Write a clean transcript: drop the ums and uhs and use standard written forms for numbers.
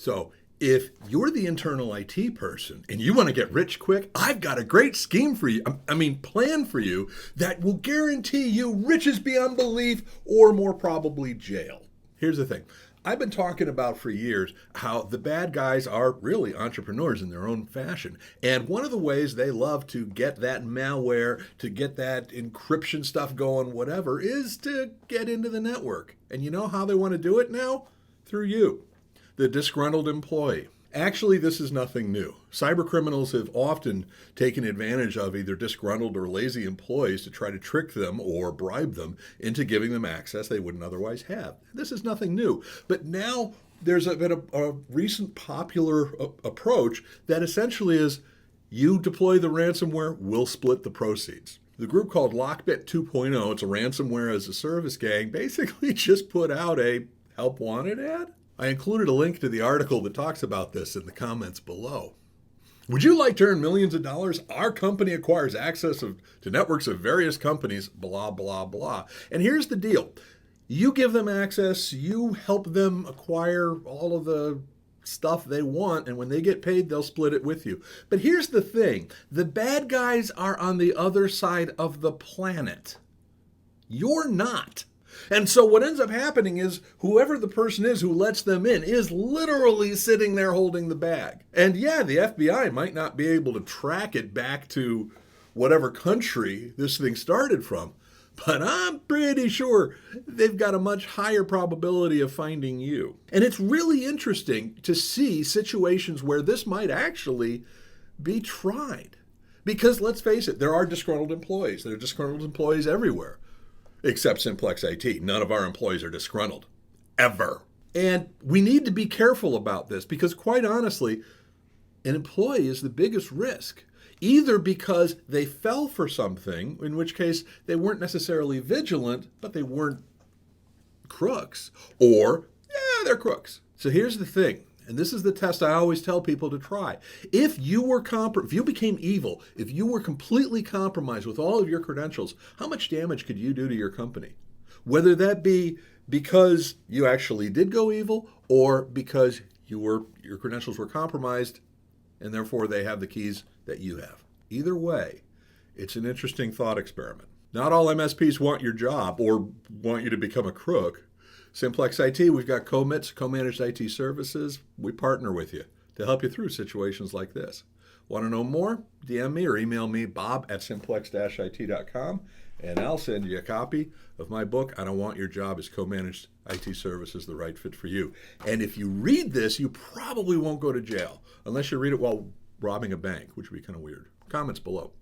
So if you're the internal IT person and you want to get rich quick, I've got a great scheme for you. Plan for you that will guarantee you riches beyond belief or more probably jail. Here's the thing. I've been talking about for years how the bad guys are really entrepreneurs in their own fashion. And one of the ways they love to get that malware, to get that encryption stuff going, whatever, is to get into the network. And you know how they want to do it now? Through you, the disgruntled employee. Actually, this is nothing new. Cyber criminals have often taken advantage of either disgruntled or lazy employees to try to trick them or bribe them into giving them access they wouldn't otherwise have. This is nothing new. But now there's been a recent popular approach that essentially is you deploy the ransomware, we'll split the proceeds. The group called Lockbit 2.0, it's a ransomware as a service gang, basically just put out a help wanted ad. I included a link to the article that talks about this in the comments below. Would you like to earn millions of dollars? Our company acquires access to networks of various companies, blah, blah, blah. And here's the deal. You give them access, you help them acquire all of the stuff they want, and when they get paid, they'll split it with you. But here's the thing. The bad guys are on the other side of the planet. You're not. And so what ends up happening is whoever the person is who lets them in is literally sitting there holding the bag. And yeah, the FBI might not be able to track it back to whatever country this thing started from, but I'm pretty sure they've got a much higher probability of finding you. And it's really interesting to see situations where this might actually be tried. Because let's face it, there are disgruntled employees. There are disgruntled employees everywhere. Except Simplex IT. None of our employees are disgruntled. Ever. And we need to be careful about this because quite honestly, an employee is the biggest risk. Either because they fell for something, in which case they weren't necessarily vigilant, but they weren't crooks. Or, yeah, they're crooks. So here's the thing. And this is the test I always tell people to try. If you became evil, if you were completely compromised with all of your credentials, how much damage could you do to your company? Whether that be because you actually did go evil or because your credentials were compromised and therefore they have the keys that you have. Either way, it's an interesting thought experiment. Not all MSPs want your job or want you to become a crook. Simplex IT, we've got commits, co-managed IT services. We partner with you to help you through situations like this. Want to know more? DM me or email me, bob@simplex-it.com, and I'll send you a copy of my book, I Don't Want Your Job Is Co-Managed IT Services the Right Fit for You. And if you read this, you probably won't go to jail, unless you read it while robbing a bank, which would be kind of weird. Comments below.